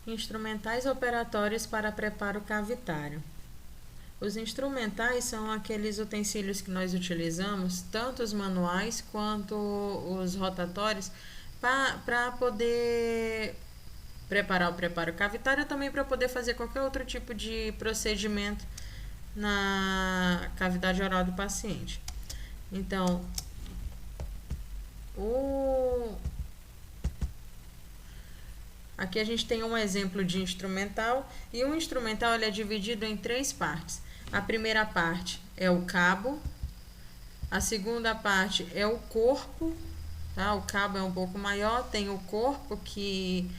Instrumentais operatórios para preparo cavitário. Os instrumentais são aqueles utensílios que nós utilizamos, tanto os manuais quanto os rotatórios, para poder preparar o preparo cavitário, também para poder fazer qualquer outro tipo de procedimento na cavidade oral do paciente. Então, aqui a gente tem um exemplo de instrumental, e o instrumental ele é dividido em 3 partes. A primeira parte é o cabo, a segunda parte é o corpo, tá? O cabo é um pouco maior, tem o corpo que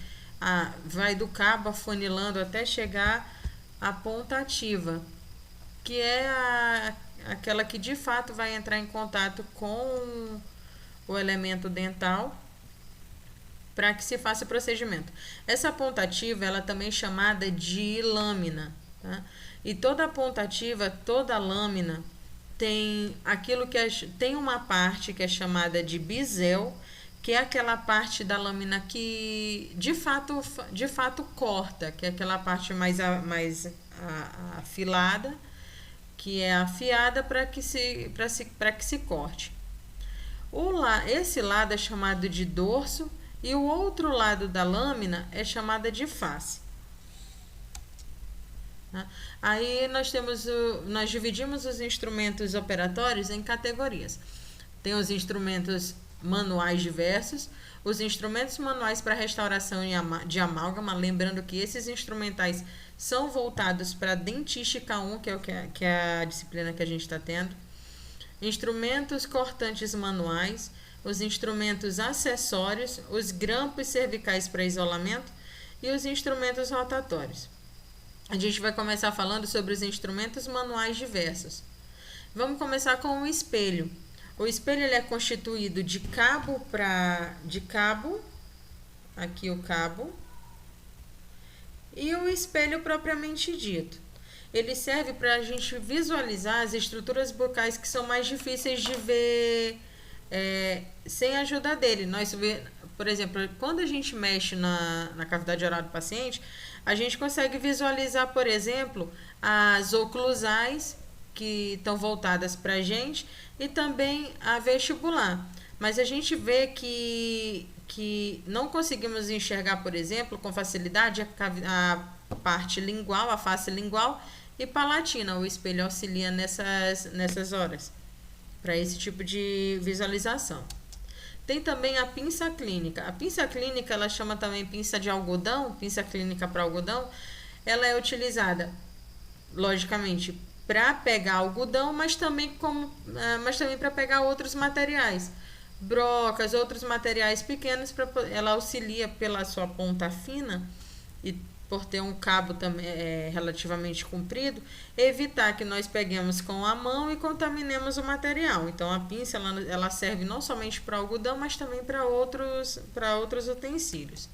vai do cabo afunilando até chegar à ponta ativa, que é aquela que de fato vai entrar em contato com o elemento dental para que se faça o procedimento. Essa ponta ativa, ela também é chamada de lâmina, tá? E toda ponta ativa, toda lâmina tem tem uma parte que é chamada de bisel, que é aquela parte da lâmina que de fato corta, que é aquela parte mais afilada, que é afiada para que se corte. Esse lado é chamado de dorso e o outro lado da lâmina é chamada de face. Aí nós dividimos os instrumentos operatórios em categorias. Tem os instrumentos manuais diversos, os instrumentos manuais para restauração de amálgama, lembrando que esses instrumentais são voltados para dentística 1, que é a disciplina que a gente está tendo. Instrumentos cortantes manuais, os instrumentos acessórios, os grampos cervicais para isolamento e os instrumentos rotatórios. A gente vai começar falando sobre os instrumentos manuais diversos. Vamos começar com o espelho. O espelho ele é constituído de cabo, aqui o cabo, e o espelho propriamente dito. Ele serve para a gente visualizar as estruturas bucais que são mais difíceis de ver sem a ajuda dele. Por exemplo, quando a gente mexe na cavidade oral do paciente, a gente consegue visualizar, por exemplo, as oclusais, que estão voltadas para a gente, e também a vestibular. Mas a gente vê que não conseguimos enxergar, por exemplo, com facilidade a parte lingual, a face lingual e palatina. O espelho auxilia nessas horas, para esse tipo de visualização. Tem também a pinça clínica. A pinça clínica, ela chama também pinça de algodão, pinça clínica para algodão. Ela é utilizada, logicamente, para pegar algodão, mas também para pegar outros materiais, brocas, outros materiais pequenos. Ela auxilia pela sua ponta fina e por ter um cabo também relativamente comprido, evitar que nós peguemos com a mão e contaminemos o material. Então a pinça ela serve não somente para algodão, mas também para outros utensílios.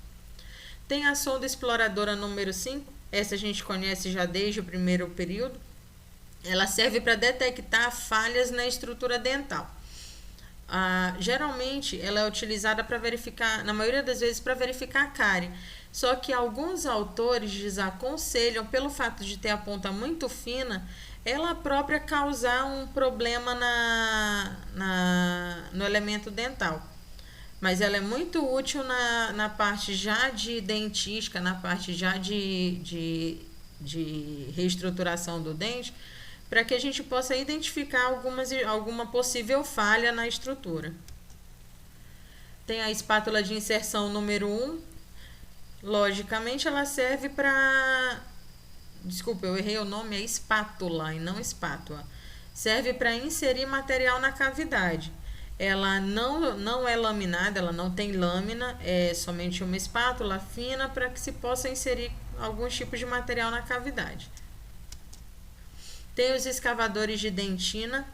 Tem a sonda exploradora número 5, essa a gente conhece já desde o primeiro período. Ela serve para detectar falhas na estrutura dental. Geralmente ela é utilizada para verificar, na maioria das vezes, para verificar a cárie. Só que alguns autores desaconselham, pelo fato de ter a ponta muito fina, ela própria causar um problema no elemento dental. Mas ela é muito útil na parte já de dentística, na parte já de reestruturação do dente, para que a gente possa identificar alguma possível falha na estrutura. Tem a espátula de inserção número 1. Logicamente, ela serve para... Desculpa, eu errei o nome, é espátula e não espátula. Serve para inserir material na cavidade. Ela não é laminada, ela não tem lâmina, é somente uma espátula fina para que se possa inserir alguns tipos de material na cavidade. Tem os escavadores de dentina,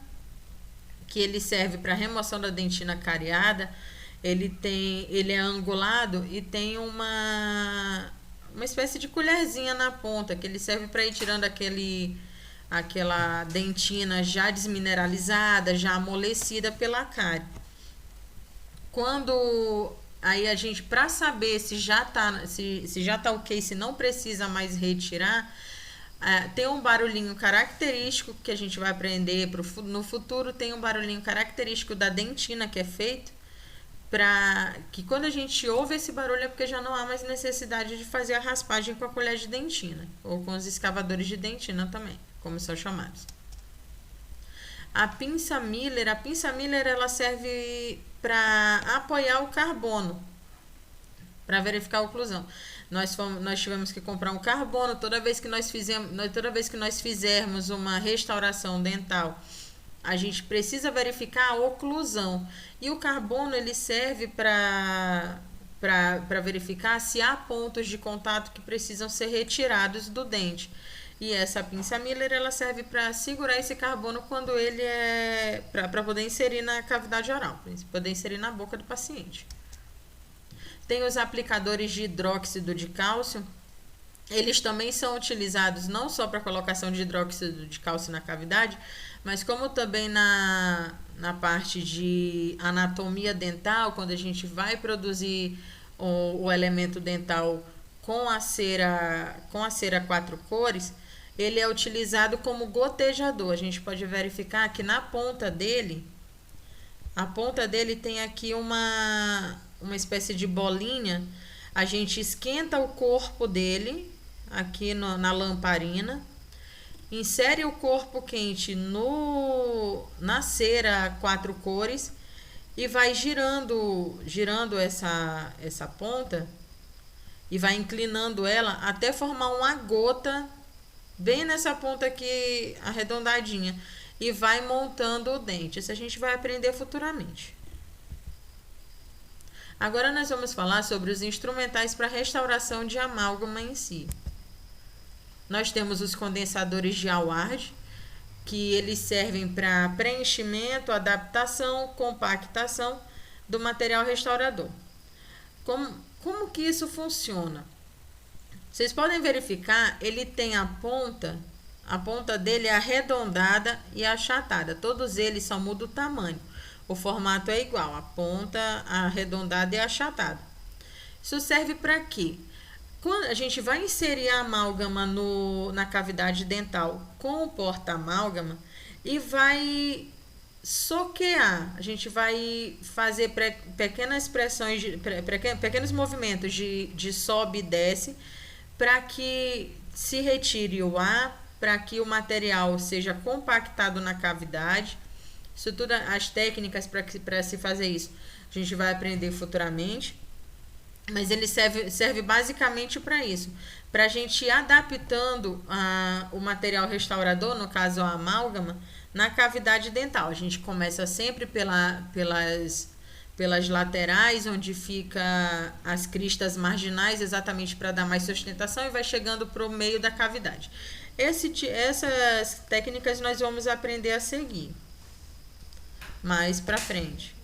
que ele serve para remoção da dentina cariada. Ele é angulado e tem uma espécie de colherzinha na ponta, que ele serve para ir tirando aquela dentina já desmineralizada, já amolecida pela cárie. Quando aí a gente, para saber se já tá, se já tá ok, se não precisa mais retirar, tem um barulhinho característico que a gente vai aprender no futuro. Tem um barulhinho característico da dentina que é feito, para que quando a gente ouve esse barulho é porque já não há mais necessidade de fazer a raspagem com a colher de dentina, ou com os escavadores de dentina também, como são chamados. A pinça Miller ela serve para apoiar o carbono, para verificar a oclusão. Nós tivemos que comprar um carbono toda vez que nós fizermos uma restauração dental. A gente precisa verificar a oclusão. E o carbono ele serve para verificar se há pontos de contato que precisam ser retirados do dente. E essa pinça Miller ela serve para segurar esse carbono quando ele é para poder inserir na cavidade oral, para poder inserir na boca do paciente. Tem os aplicadores de hidróxido de cálcio. Eles também são utilizados não só para colocação de hidróxido de cálcio na cavidade, mas como também na parte de anatomia dental, quando a gente vai produzir o elemento dental com a cera 4 cores, ele é utilizado como gotejador. A gente pode verificar que na ponta dele, tem aqui uma espécie de bolinha. A gente esquenta o corpo dele aqui na lamparina, insere o corpo quente na cera 4 cores e vai girando essa ponta e vai inclinando ela até formar uma gota bem nessa ponta aqui arredondadinha e vai montando o dente. Isso a gente vai aprender futuramente. Agora nós vamos falar sobre os instrumentais para restauração de amálgama em si. Nós temos os condensadores de Howard, que eles servem para preenchimento, adaptação, compactação do material restaurador. Como que isso funciona? Vocês podem verificar, ele tem a ponta dele é arredondada e achatada. Todos eles só mudam o tamanho. O formato é igual, a ponta arredondada e achatada. Isso serve para quê? Quando a gente vai inserir a amálgama na cavidade dental com o porta-amálgama e vai soquear, a gente vai fazer pequenos movimentos de sobe e desce para que se retire o ar, para que o material seja compactado na cavidade. Isso tudo, as técnicas para se fazer isso, a gente vai aprender futuramente. Mas ele serve basicamente para isso, para a gente ir adaptando o material restaurador, no caso a amálgama, na cavidade dental. A gente começa sempre pelas laterais, onde fica as cristas marginais, exatamente para dar mais sustentação, e vai chegando para o meio da cavidade. Essas técnicas nós vamos aprender a seguir mais para frente.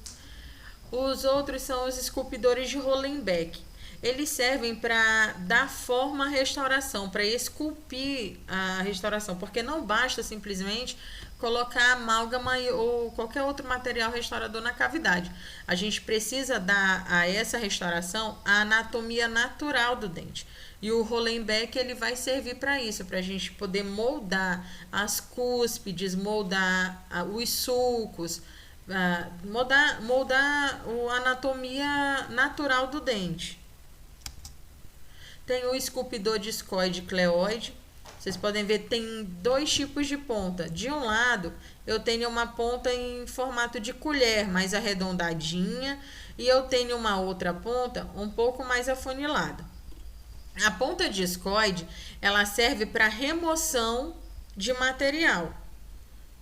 Os outros são os esculpidores de Hollenbeck. Eles servem para dar forma à restauração, para esculpir a restauração, porque não basta simplesmente colocar amálgama ou qualquer outro material restaurador na cavidade. A gente precisa dar a essa restauração a anatomia natural do dente. E o Hollenbeck ele vai servir para isso, para a gente poder moldar as cúspides, moldar os sulcos, moldar a anatomia natural do dente. Tem o esculpidor discoide cleoide. Vocês podem ver, tem dois tipos de ponta. De um lado, eu tenho uma ponta em formato de colher, mais arredondadinha, e eu tenho uma outra ponta um pouco mais afunilada. A ponta discoide, ela serve para remoção de material,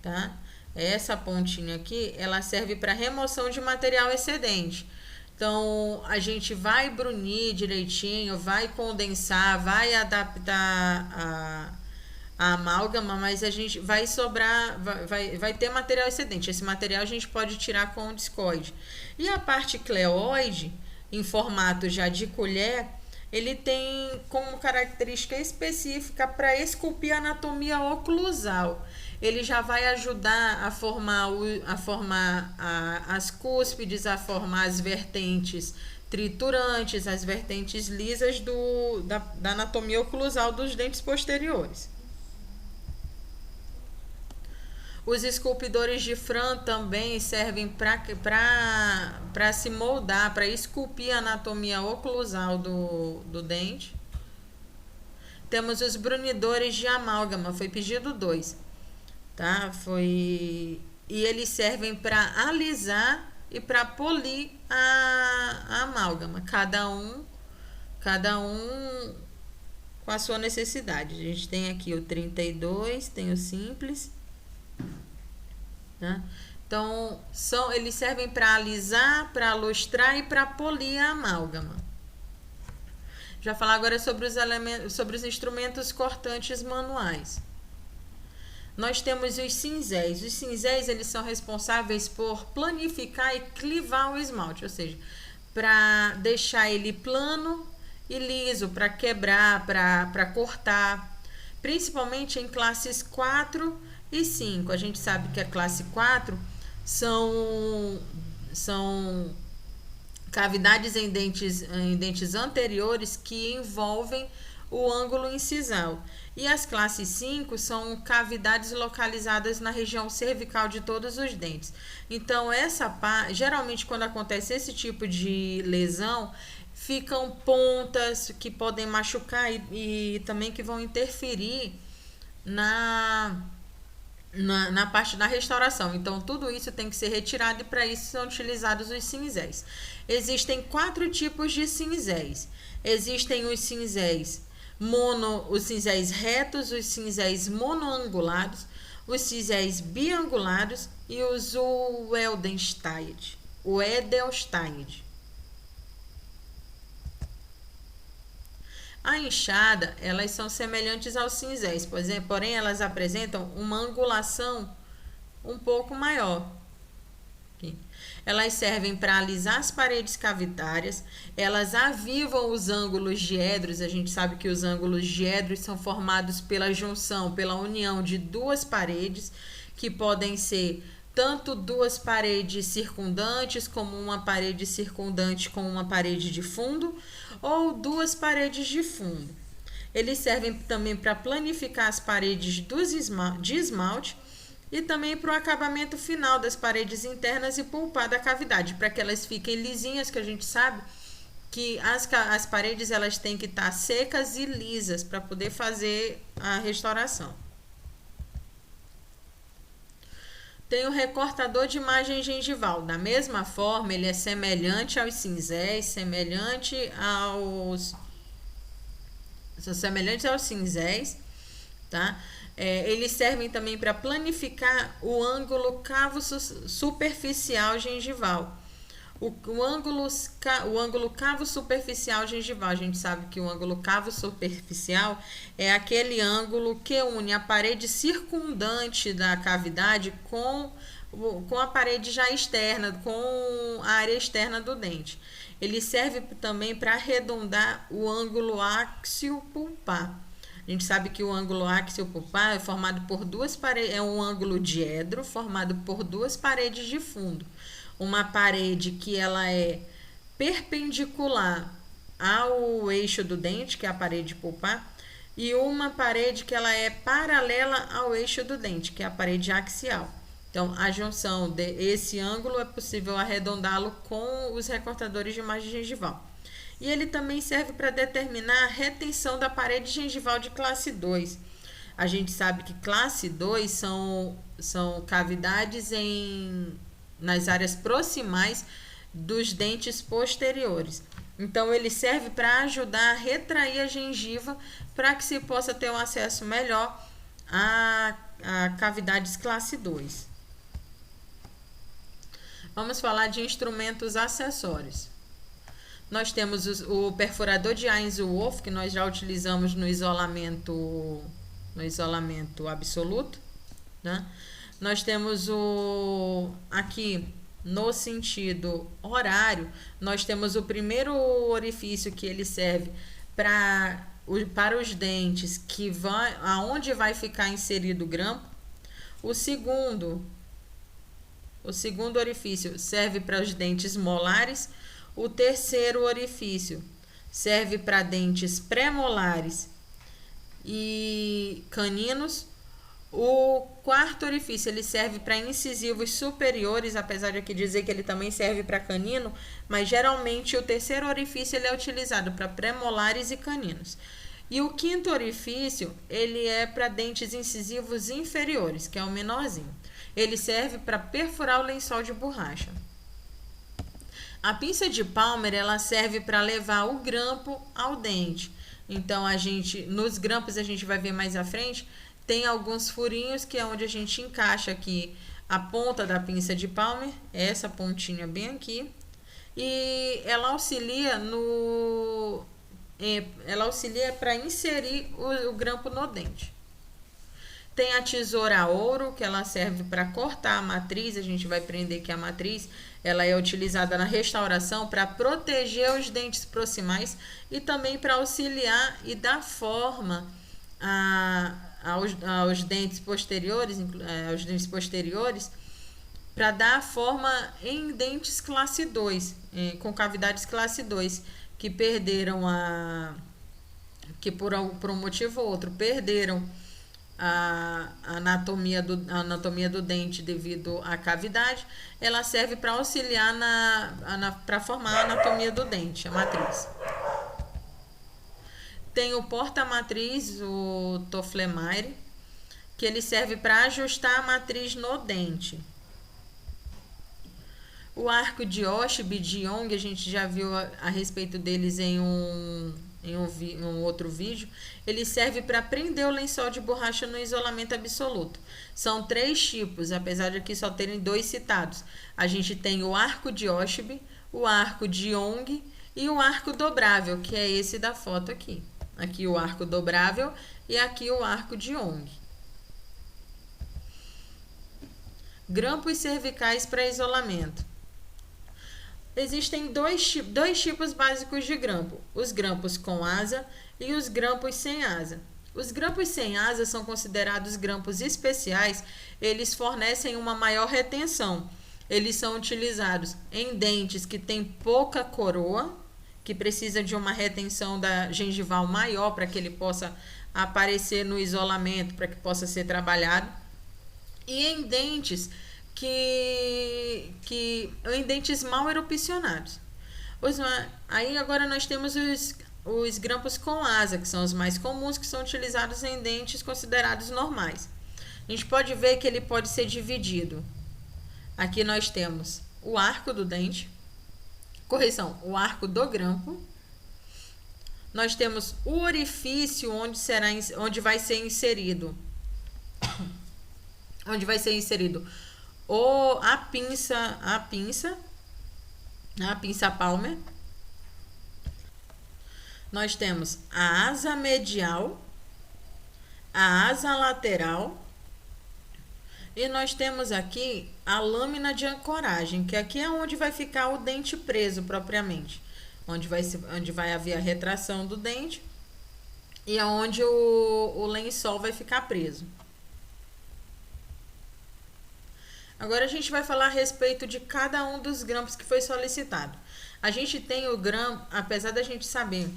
tá? Essa pontinha aqui, ela serve para remoção de material excedente. Então, a gente vai brunir direitinho, vai condensar, vai adaptar a amálgama, mas a gente vai sobrar, vai ter material excedente. Esse material a gente pode tirar com o discoide. E a parte cleoide, em formato já de colher, ele tem como característica específica para esculpir a anatomia oclusal. Ele já vai ajudar a formar as cúspides, a formar as vertentes triturantes, as vertentes lisas da anatomia oclusal dos dentes posteriores. Os esculpidores de Fran também servem para se moldar, para esculpir a anatomia oclusal do dente. Temos os brunidores de amálgama, foi pedido 2, tá? E eles servem para alisar e para polir a amálgama, cada um com a sua necessidade. A gente tem aqui o 32, tem o simples, né? Então, eles servem para alisar, para lustrar e para polir a amálgama. Já falar agora sobre os instrumentos cortantes manuais. Nós temos os cinzéis. Os cinzéis, eles são responsáveis por planificar e clivar o esmalte, ou seja, para deixar ele plano e liso, para quebrar, para cortar, principalmente em classes 4 e 5. A gente sabe que a classe 4 são cavidades em dentes anteriores que envolvem o ângulo incisal. E as classes 5 são cavidades localizadas na região cervical de todos os dentes. Então, geralmente, quando acontece esse tipo de lesão, ficam pontas que podem machucar e também que vão interferir na parte da restauração. Então, tudo isso tem que ser retirado e para isso são utilizados os cinzéis. Existem 4 tipos de cinzéis. Existem os cinzéis os cinzéis retos, os cinzéis monoangulados, os cinzéis biangulados e os Edelstein. A enxada, elas são semelhantes aos cinzéis, porém elas apresentam uma angulação um pouco maior. Aqui. Elas servem para alisar as paredes cavitárias, elas avivam os ângulos diedros. A gente sabe que os ângulos diedros são formados pela junção, pela união de 2 paredes, que podem ser tanto 2 paredes circundantes, como uma parede circundante com uma parede de fundo, ou 2 paredes de fundo. Eles servem também para planificar as paredes de esmalte e também para o acabamento final das paredes internas e pulpar da cavidade, para que elas fiquem lisinhas, que a gente sabe que as paredes elas têm que estar secas e lisas para poder fazer a restauração. Tem o recortador de margem gengival. Da mesma forma, ele é semelhante aos cinzéis, semelhantes aos cinzéis, tá? Eles servem também para planificar o ângulo cavo superficial gengival. O ângulo cavo superficial gengival, a gente sabe que o ângulo cavo superficial é aquele ângulo que une a parede circundante da cavidade com a parede já externa, com a área externa do dente. Ele serve também para arredondar o ângulo áxio pulpar. A gente sabe que o ângulo áxio pulpar é formado por 2 paredes, é um ângulo diedro formado por 2 paredes de fundo. Uma parede que ela é perpendicular ao eixo do dente, que é a parede pulpar, e uma parede que ela é paralela ao eixo do dente, que é a parede axial. Então, a junção desse ângulo é possível arredondá-lo com os recortadores de margem gengival. E ele também serve para determinar a retenção da parede gengival de classe 2. A gente sabe que classe 2 são cavidades nas áreas proximais dos dentes posteriores. Então, ele serve para ajudar a retrair a gengiva para que se possa ter um acesso melhor a cavidades classe 2. Vamos falar de instrumentos acessórios. Nós temos o perfurador de Ainsworth, que nós já utilizamos no isolamento absoluto, né? Nós temos aqui no sentido horário, nós temos o primeiro orifício que ele serve para os dentes, aonde vai ficar inserido o grampo. O segundo orifício serve para os dentes molares. O terceiro orifício serve para dentes premolares e caninos. O quarto orifício ele serve para incisivos superiores, apesar de aqui dizer que ele também serve para canino, mas geralmente o terceiro orifício ele é utilizado para premolares e caninos. E o quinto orifício ele é para dentes incisivos inferiores, que é o menorzinho. Ele serve para perfurar o lençol de borracha. A pinça de Palmer ela serve para levar o grampo ao dente. Então nos grampos a gente vai ver mais à frente, tem alguns furinhos que é onde a gente encaixa aqui a ponta da pinça de Palmer, essa pontinha bem aqui, e ela auxilia para inserir o grampo no dente. Tem a tesoura a ouro, que ela serve para cortar a matriz. A gente vai aprender que a matriz ela é utilizada na restauração para proteger os dentes proximais e também para auxiliar e dar forma aos dentes posteriores, para dar forma em dentes classe 2, com cavidades classe 2, que perderam que por um motivo ou outro perderam a anatomia do dente devido à cavidade. Ela serve para auxiliar para formar a anatomia do dente, a matriz. Tem o porta-matriz, o Tofflemire, que ele serve para ajustar a matriz no dente. O arco de Oshib e de Young, a gente já viu a respeito deles em um outro vídeo. Ele serve para prender o lençol de borracha no isolamento absoluto. São 3 tipos, apesar de aqui só terem 2 citados. A gente tem o arco de Oshib, o arco de Young e o arco dobrável, que é esse da foto aqui. Aqui o arco dobrável e aqui o arco de Young. Grampos cervicais para isolamento. Existem dois tipos básicos de grampo: os grampos com asa e os grampos sem asa. Os grampos sem asa são considerados grampos especiais. Eles fornecem uma maior retenção. Eles são utilizados em dentes que têm pouca coroa, que precisa de uma retenção da gengival maior para que ele possa aparecer no isolamento, para que possa ser trabalhado. E em dentes em dentes mal erupcionados. Aí agora nós temos os grampos com asa, que são os mais comuns, que são utilizados em dentes considerados normais. A gente pode ver que ele pode ser dividido. Aqui nós temos o arco do dente, o arco do grampo. Nós temos o orifício onde vai ser inserido a pinça Palmer. Nós temos a asa medial, a asa lateral e nós temos aqui a lâmina de ancoragem, que aqui é onde vai ficar o dente preso propriamente, onde vai haver a retração do dente e é onde o lençol vai ficar preso. Agora a gente vai falar a respeito de cada um dos grampos que foi solicitado. A gente tem o grampo, apesar da gente saber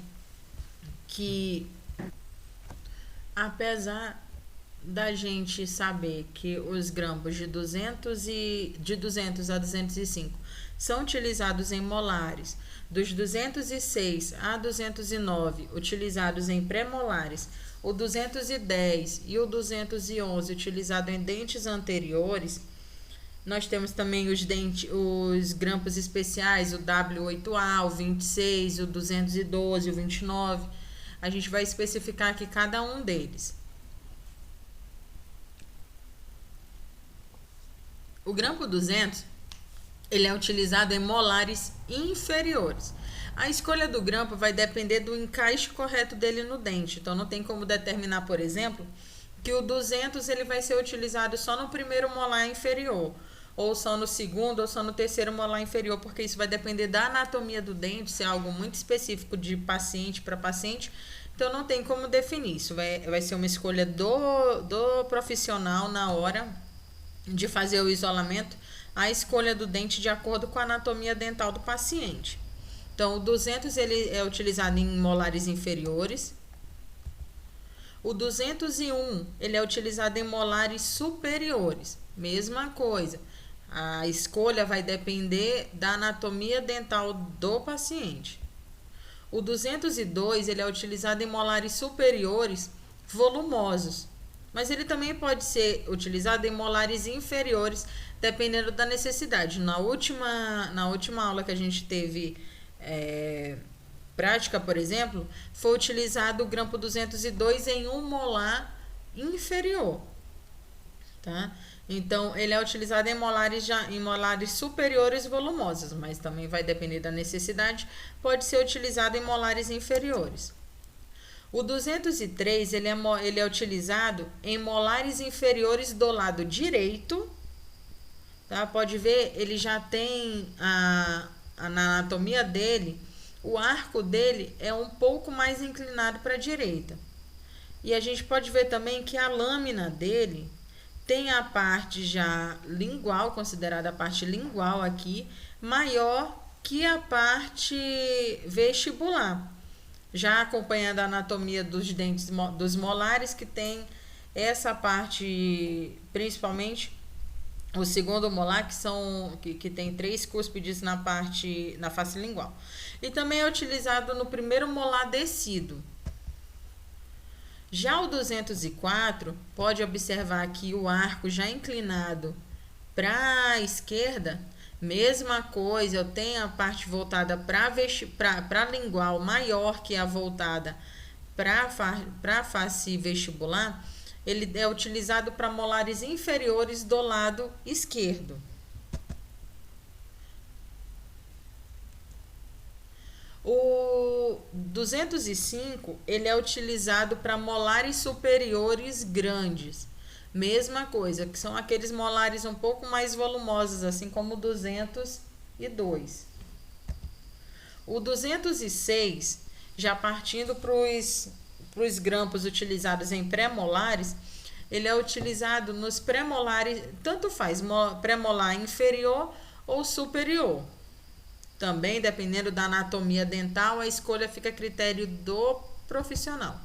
que os grampos de 200 a 205 são utilizados em molares, dos 206 a 209 utilizados em premolares, o 210 e o 211 utilizado em dentes anteriores. Nós temos também os grampos especiais, o W8A, o 26, o 212, o 29. A gente vai especificar aqui cada um deles. O grampo 200, ele é utilizado em molares inferiores. A escolha do grampo vai depender do encaixe correto dele no dente. Então, não tem como determinar, por exemplo, que o 200 ele vai ser utilizado só no primeiro molar inferior, ou só no segundo, ou só no terceiro molar inferior, porque isso vai depender da anatomia do dente, se é algo muito específico de paciente para paciente. Então, não tem como definir. Isso vai ser uma escolha do profissional na hora de fazer o isolamento, a escolha do dente de acordo com a anatomia dental do paciente. Então, o 200 ele é utilizado em molares inferiores. O 201 ele é utilizado em molares superiores. Mesma coisa. A escolha vai depender da anatomia dental do paciente. O 202 ele é utilizado em molares superiores volumosos, mas ele também pode ser utilizado em molares inferiores, dependendo da necessidade. Na última aula que a gente teve prática, por exemplo, foi utilizado o grampo 202 em um molar inferior, tá? Então, ele é utilizado em molares superiores volumosos, mas também vai depender da necessidade, pode ser utilizado em molares inferiores. O 203, ele é utilizado em molares inferiores do lado direito, tá? Pode ver, ele já tem na anatomia dele, o arco dele é um pouco mais inclinado para a direita. E a gente pode ver também que a lâmina dele tem a parte já lingual, considerada a parte lingual aqui, maior que a parte vestibular. Já acompanhando a anatomia dos dentes dos molares, que tem essa parte, principalmente o segundo molar, que tem 3 cúspides na face lingual. E também é utilizado no primeiro molar descido. Já o 204, pode observar aqui o arco já inclinado para a esquerda. Mesma coisa, eu tenho a parte voltada para a lingual maior que a voltada para a face vestibular. Ele é utilizado para molares inferiores do lado esquerdo. O 205, ele é utilizado para molares superiores grandes. Mesma coisa, que são aqueles molares um pouco mais volumosos, assim como o 202. O 206, já partindo para os grampos utilizados em pré-molares, ele é utilizado nos pré-molares, tanto faz, pré-molar inferior ou superior. Também, dependendo da anatomia dental, a escolha fica a critério do profissional.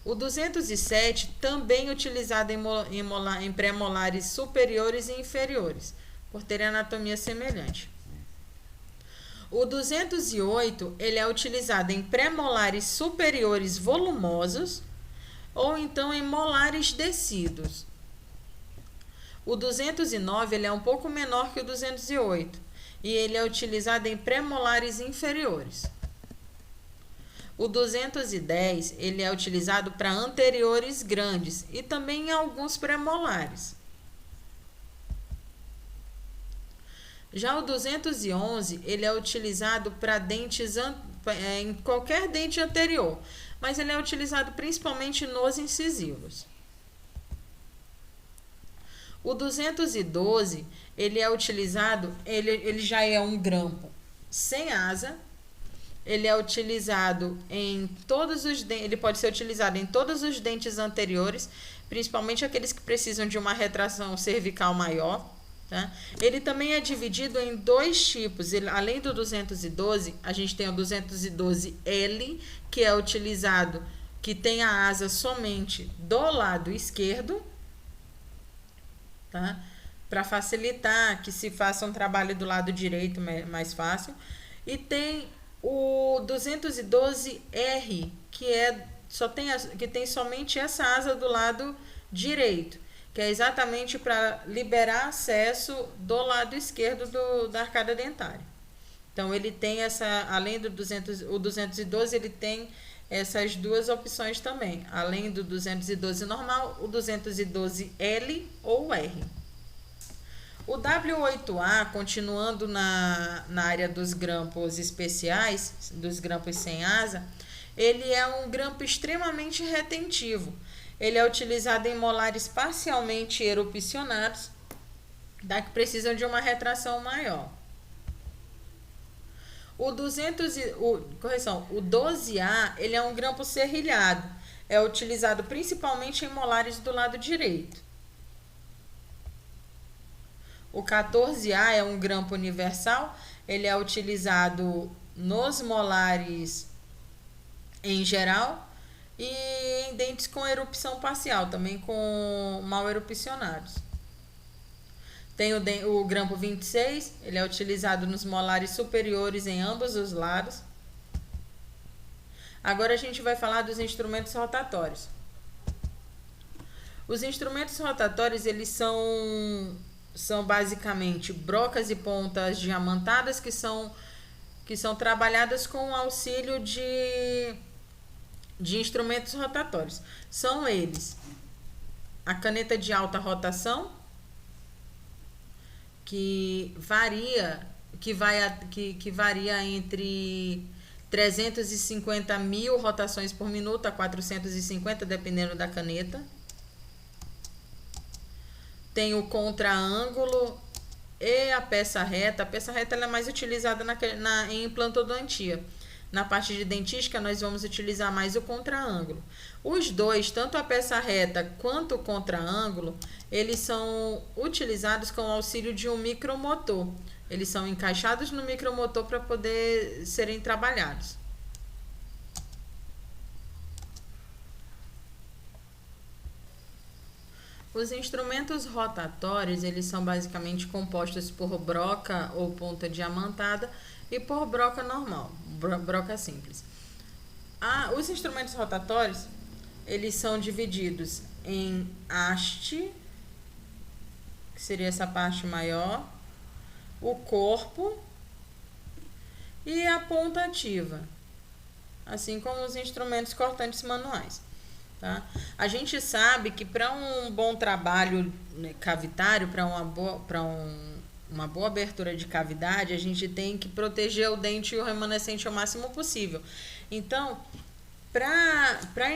O 207 também utilizado em pré-molares superiores e inferiores, por ter anatomia semelhante. O 208 ele é utilizado em pré-molares superiores volumosos ou então em molares descidos. O 209 ele é um pouco menor que o 208 e ele é utilizado em pré-molares inferiores. O 210 ele é utilizado para anteriores grandes e também em alguns pré-molares. Já o 211 ele é utilizado para dentes em qualquer dente anterior, mas ele é utilizado principalmente nos incisivos. O 212 ele é utilizado, ele já é um grampo sem asa. Ele é utilizado em todos os dentes, ele pode ser utilizado em todos os dentes anteriores, principalmente aqueles que precisam de uma retração cervical maior, tá? Ele também é dividido em 2 tipos. Além do 212, a gente tem o 212L, que é utilizado, que tem a asa somente do lado esquerdo, tá? Para facilitar que se faça um trabalho do lado direito mais fácil. E tem o 212R, que tem somente essa asa do lado direito, que é exatamente para liberar acesso do lado esquerdo da arcada dentária. Então, ele tem além do 212, ele tem essas 2 opções também. Além do 212 normal, o 212L ou R. O W8A, continuando na área dos grampos especiais, dos grampos sem asa, ele é um grampo extremamente retentivo. Ele é utilizado em molares parcialmente erupcionados, que precisam de uma retração maior. O 12A, ele é um grampo serrilhado. É utilizado principalmente em molares do lado direito. O 14A é um grampo universal, ele é utilizado nos molares em geral e em dentes com erupção parcial, também com mal erupcionados. Tem o grampo 26, ele é utilizado nos molares superiores em ambos os lados. Agora a gente vai falar dos instrumentos rotatórios. Os instrumentos rotatórios, eles são basicamente brocas e pontas diamantadas que são trabalhadas com o auxílio de instrumentos rotatórios. São eles: a caneta de alta rotação, que varia entre 350.000 rotações por minuto a 450, dependendo da caneta. Tem o contra-ângulo e a peça reta. A peça reta ela é mais utilizada em implantodontia. Na parte de dentística, nós vamos utilizar mais o contra-ângulo. Os dois, tanto a peça reta quanto o contra-ângulo, eles são utilizados com o auxílio de um micromotor. Eles são encaixados no micromotor para poder serem trabalhados. Os instrumentos rotatórios, eles são basicamente compostos por broca ou ponta diamantada e por broca normal, broca simples. Os instrumentos rotatórios, eles são divididos em haste, que seria essa parte maior, o corpo e a ponta ativa, assim como os instrumentos cortantes manuais. Tá? A gente sabe que para um bom trabalho cavitário, para uma boa abertura de cavidade, a gente tem que proteger o dente e o remanescente ao máximo possível. Então, para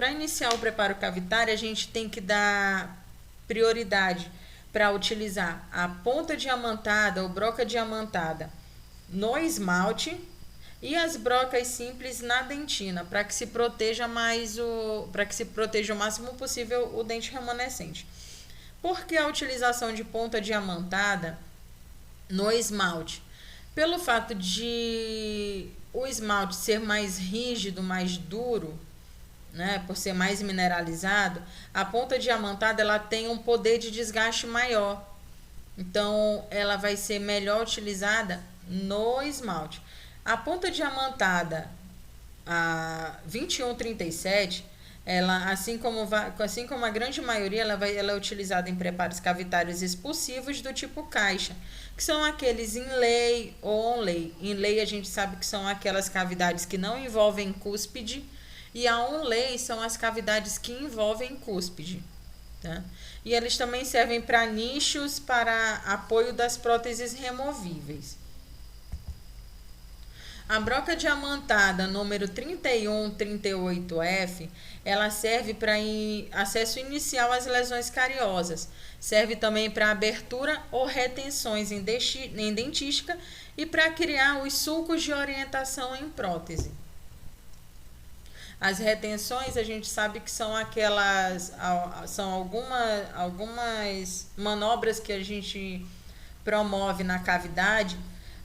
iniciar o preparo cavitário, a gente tem que dar prioridade para utilizar a ponta diamantada ou broca diamantada no esmalte e as brocas simples na dentina, para que se proteja o máximo possível o dente remanescente. Por que a utilização de ponta diamantada no esmalte? Pelo fato de o esmalte ser mais rígido, mais duro, né, por ser mais mineralizado, a ponta diamantada ela tem um poder de desgaste maior. Então, ela vai ser melhor utilizada no esmalte. A ponta diamantada, a 2137, ela, assim como a grande maioria, ela é utilizada em preparos cavitários expulsivos do tipo caixa, que são aqueles inlay ou onlay. Inlay a gente sabe que são aquelas cavidades que não envolvem cúspide, e a onlay são as cavidades que envolvem cúspide. Tá? E eles também servem para nichos para apoio das próteses removíveis. A broca diamantada número 3138F, ela serve para acesso inicial às lesões cariosas. Serve também para abertura ou retenções em dentística e para criar os sulcos de orientação em prótese. As retenções a gente sabe que são algumas manobras que a gente promove na cavidade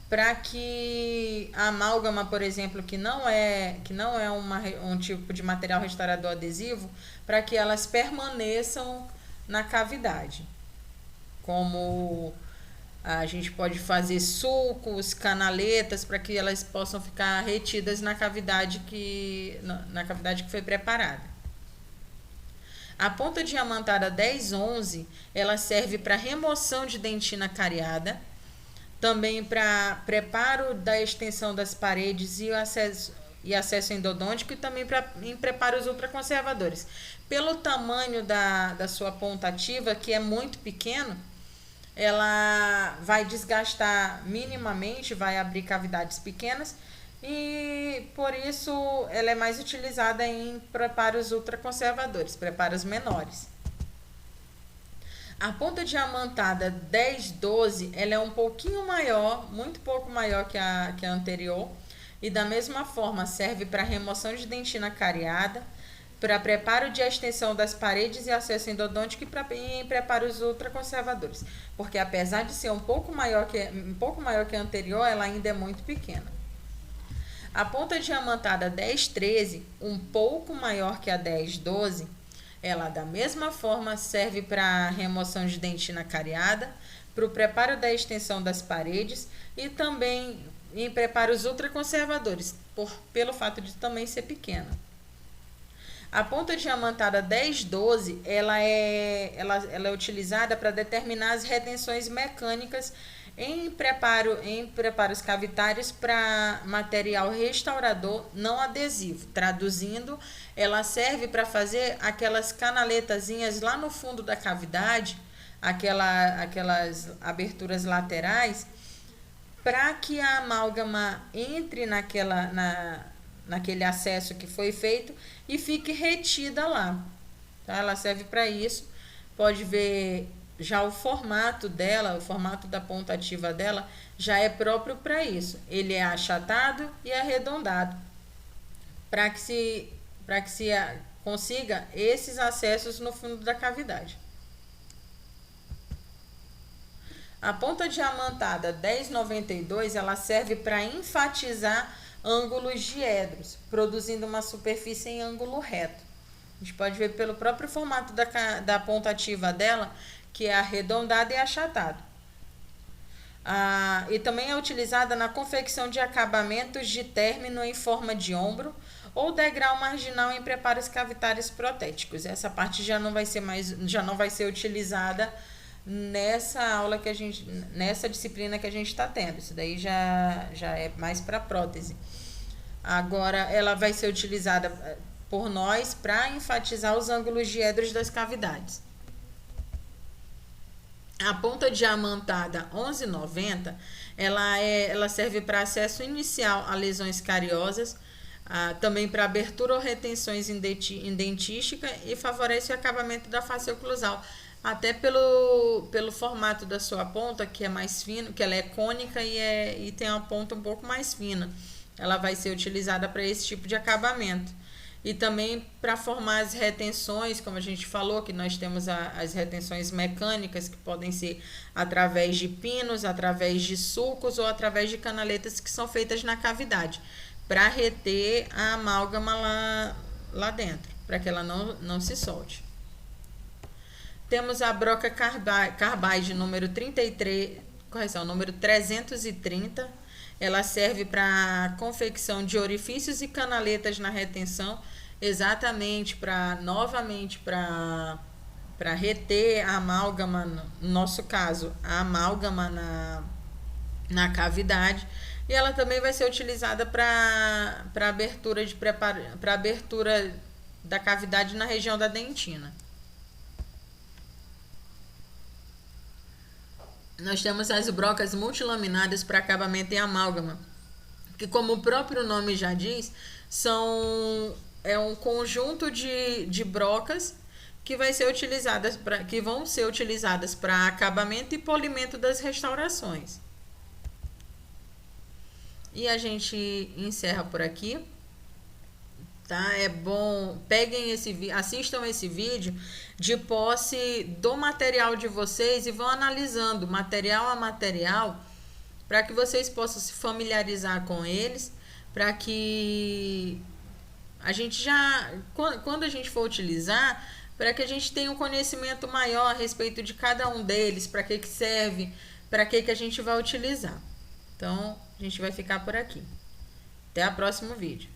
para que a amálgama, por exemplo, que não é um tipo de material restaurador adesivo, para que elas permaneçam na cavidade. Como a gente pode fazer sulcos, canaletas, para que elas possam ficar retidas na cavidade que foi preparada. A ponta diamantada 1011, ela serve para remoção de dentina cariada, também para preparo da extensão das paredes e acesso endodôntico, e também em preparos ultraconservadores. Pelo tamanho da sua ponta ativa, que é muito pequeno, ela vai desgastar minimamente, vai abrir cavidades pequenas, e por isso ela é mais utilizada em preparos ultraconservadores, preparos menores. A ponta diamantada 1012, ela é um pouquinho maior, muito pouco maior que a anterior, e da mesma forma serve para remoção de dentina cariada, para preparo de extensão das paredes e acesso endodôntico e em preparos ultraconservadores, porque apesar de ser um pouco maior que a anterior, ela ainda é muito pequena. A ponta diamantada 1013, um pouco maior que a 1012, ela da mesma forma serve para remoção de dentina cariada, para o preparo da extensão das paredes e também em preparos ultraconservadores, pelo fato de também ser pequena. A ponta diamantada 1012, ela é utilizada para determinar as retenções mecânicas em preparos cavitários para material restaurador não adesivo. Traduzindo, ela serve para fazer aquelas canaletazinhas lá no fundo da cavidade, aquelas aberturas laterais, para que a amálgama entre naquele acesso que foi feito e fique retida lá. Tá? Ela serve para isso. Pode ver já o formato dela, o formato da ponta ativa dela já é próprio para isso. Ele é achatado e arredondado para que se consiga esses acessos no fundo da cavidade. A ponta diamantada 1092, ela serve para enfatizar ângulos diedros, produzindo uma superfície em ângulo reto. A gente pode ver pelo próprio formato da ponta ativa dela, que é arredondado e achatado. E também é utilizada na confecção de acabamentos de término em forma de ombro ou degrau marginal em preparos cavitários protéticos. Essa parte já não vai ser utilizada nessa disciplina que a gente está tendo. Isso daí já é mais para prótese. Agora, ela vai ser utilizada por nós para enfatizar os ângulos diedros das cavidades. A ponta diamantada 1190, ela serve para acesso inicial a lesões cariosas, também para abertura ou retenções em dentística e favorece o acabamento da face oclusal. Até pelo formato da sua ponta, que é mais fino, que ela é cônica e tem uma ponta um pouco mais fina. Ela vai ser utilizada para esse tipo de acabamento. E também para formar as retenções, como a gente falou, que nós temos as retenções mecânicas, que podem ser através de pinos, através de sulcos ou através de canaletas que são feitas na cavidade, para reter a amálgama lá dentro, para que ela não se solte. Temos a broca carbide número 330. Ela serve para confecção de orifícios e canaletas na retenção, exatamente para reter a amálgama, no nosso caso, a amálgama na cavidade. E ela também vai ser utilizada para abertura da cavidade na região da dentina. Nós temos as brocas multilaminadas para acabamento em amálgama, que, como o próprio nome já diz, é um conjunto de brocas que vão ser utilizadas para acabamento e polimento das restaurações. E a gente encerra por aqui. Tá? É bom, assistam esse vídeo de posse do material de vocês e vão analisando material a material para que vocês possam se familiarizar com eles, para que a gente quando a gente for utilizar, para que a gente tenha um conhecimento maior a respeito de cada um deles, para que serve, para que a gente vai utilizar. Então, a gente vai ficar por aqui. Até o próximo vídeo.